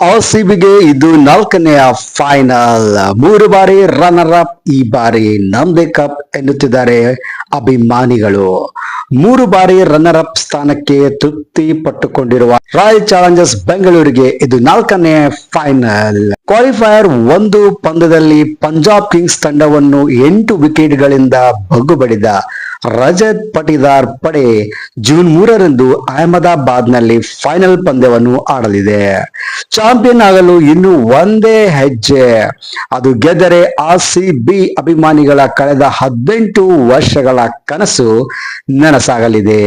ಆರ್‌ಸಿಬಿಗೆ ಇದು ನಾಲ್ಕನೆಯ ಫೈನಲ್. 3 ಬಾರಿ ರನ್ನರ್ ಅಪ್, ಈ ಬಾರಿ ನಮ್ದೇ ಕಪ್ ಎನ್ನುತ್ತಿದ್ದಾರೆ ಅಭಿಮಾನಿಗಳು. 3 ಬಾರಿ ರನ್ನರ್ ಅಪ್ ಸ್ಥಾನಕ್ಕೆ ತೃಪ್ತಿ ಪಟ್ಟುಕೊಂಡಿರುವ ರಾಯಲ್ ಚಾಲೆಂಜರ್ಸ್ ಬೆಂಗಳೂರಿಗೆ ಇದು ನಾಲ್ಕನೇ ಫೈನಲ್. ಕ್ವಾಲಿಫೈಯರ್ 1 ಪಂದ್ಯದಲ್ಲಿ ಪಂಜಾಬ್ ಕಿಂಗ್ಸ್ ತಂಡವನ್ನು 8 ವಿಕೆಟ್ಗಳಿಂದ ಬಗ್ಗುಬಡಿದ ರಜತ್ ಪಟಿದಾರ್ ಪಡೆ ಜೂನ್ 3ರಂದು ಅಹಮದಾಬಾದ್ನಲ್ಲಿ ಫೈನಲ್ ಪಂದ್ಯವನ್ನು ಆಡಲಿದೆ. ಚಾಂಪಿಯನ್ ಆಗಲು ಇನ್ನು ಒಂದೇ ಹೆಜ್ಜೆ, ಅದು ಗೆದ್ದರೆ ಆರ್‌ಸಿಬಿ ಅಭಿಮಾನಿಗಳ ಕಳೆದ 18 ವರ್ಷಗಳ ಕನಸು ನನಸಾಗಲಿದೆ.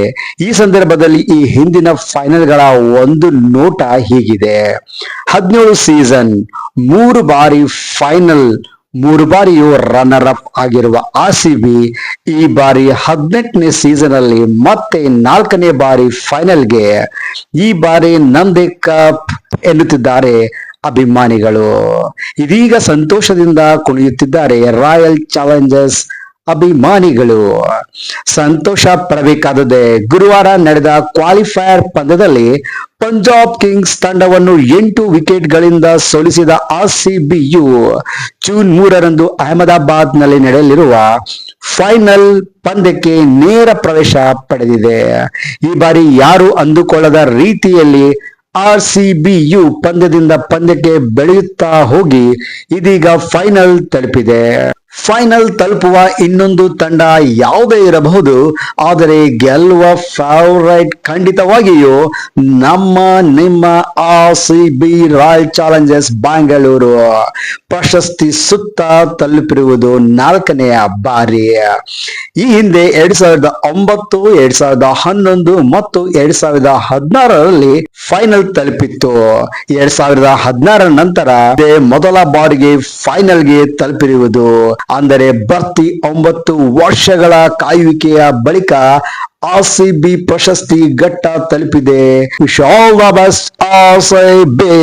ಈ ಸಂದರ್ಭದಲ್ಲಿ ಈ ಹಿಂದಿನ ಫೈನಲ್ಗಳ ಒಂದು ನೋಟ ಹೀಗಿದೆ. 17 ಸೀಸನ್, 3 ಬಾರಿ ಫೈನಲ್, 3 ಬಾರಿಯೂ ರನ್ನರ್ ಅಪ್ ಆಗಿರುವ ಆರ್‌ಸಿಬಿ ಈ ಬಾರಿ 18ನೇ ಸೀಸನ್ ಅಲ್ಲಿ ಮತ್ತೆ 4ನೇ ಬಾರಿ ಫೈನಲ್ಗೆ. ಈ ಬಾರಿ ನಮ್ದೇ ಕಪ್ ಎನ್ನುತ್ತಿದ್ದಾರೆ ಅಭಿಮಾನಿಗಳು. ಇದೀಗ ಸಂತೋಷದಿಂದ ಕುಣಿಯುತ್ತಿದ್ದಾರೆ ರಾಯಲ್ ಚಾಲೆಂಜರ್ಸ್ ಅಭಿಮಾನಿಗಳು. ಸಂತೋಷ ಪಡಬೇಕಾದದೆ. ಗುರುವಾರ ನಡೆದ ಕ್ವಾಲಿಫೈಯರ್ ಪಂದ್ಯದಲ್ಲಿ ಪಂಜಾಬ್ ಕಿಂಗ್ಸ್ ತಂಡವನ್ನು 8 ವಿಕೆಟ್ಗಳಿಂದ ಸೋಲಿಸಿದ ಆರ್‌ಸಿಬಿಯು ಜೂನ್ 3ರಂದು ಅಹಮದಾಬಾದ್ನಲ್ಲಿ ನಡೆಯಲಿರುವ ಫೈನಲ್ ಪಂದ್ಯಕ್ಕೆ ನೇರ ಪ್ರವೇಶ ಪಡೆದಿದೆ. ಈ ಬಾರಿ ಯಾರು ಅಂದುಕೊಳ್ಳದ ರೀತಿಯಲ್ಲಿ ಆರ್‌ಸಿಬಿಯು ಪಂದ್ಯದಿಂದ ಪಂದ್ಯಕ್ಕೆ ಬೆಳೆಯುತ್ತಾ ಹೋಗಿ ಇದೀಗ ಫೈನಲ್ ತಲುಪಿದೆ. ಫೈನಲ್ ತಲುಪುವ ಇನ್ನೊಂದು ತಂಡ ಯಾವುದೇ ಇರಬಹುದು, ಆದರೆ ಗೆಲ್ಲುವ ಫೇವರೈಟ್ ಖಂಡಿತವಾಗಿಯೂ ನಿಮ್ಮ ಆರ್‌ಸಿಬಿ ರಾಯಲ್ ಚಾಲೆಂಜರ್ಸ್ ಬೆಂಗಳೂರು. ಪ್ರಶಸ್ತಿ ಸುತ್ತ ತಲುಪಿರುವುದು 4ನೆಯ ಬಾರಿ. ಈ ಹಿಂದೆ 2009, 2011 ಮತ್ತು 2016ರಲ್ಲಿ ಫೈನಲ್ ತಲುಪಿತ್ತು. 2016 ನಂತರ ಮೊದಲ ಬಾರಿಗೆ ಫೈನಲ್ಗೆ ತಲುಪಿರುವುದು. ಅಂದರೆ ಭರ್ತಿ 9 ವರ್ಷಗಳ ಕಾಯುವಿಕೆಯ ಬಳಿಕ ಆರ್‌ಸಿಬಿ ಪ್ರಶಸ್ತಿ ಘಟ್ಟ ತಲುಪಿದೆ. Wish all the best RCB.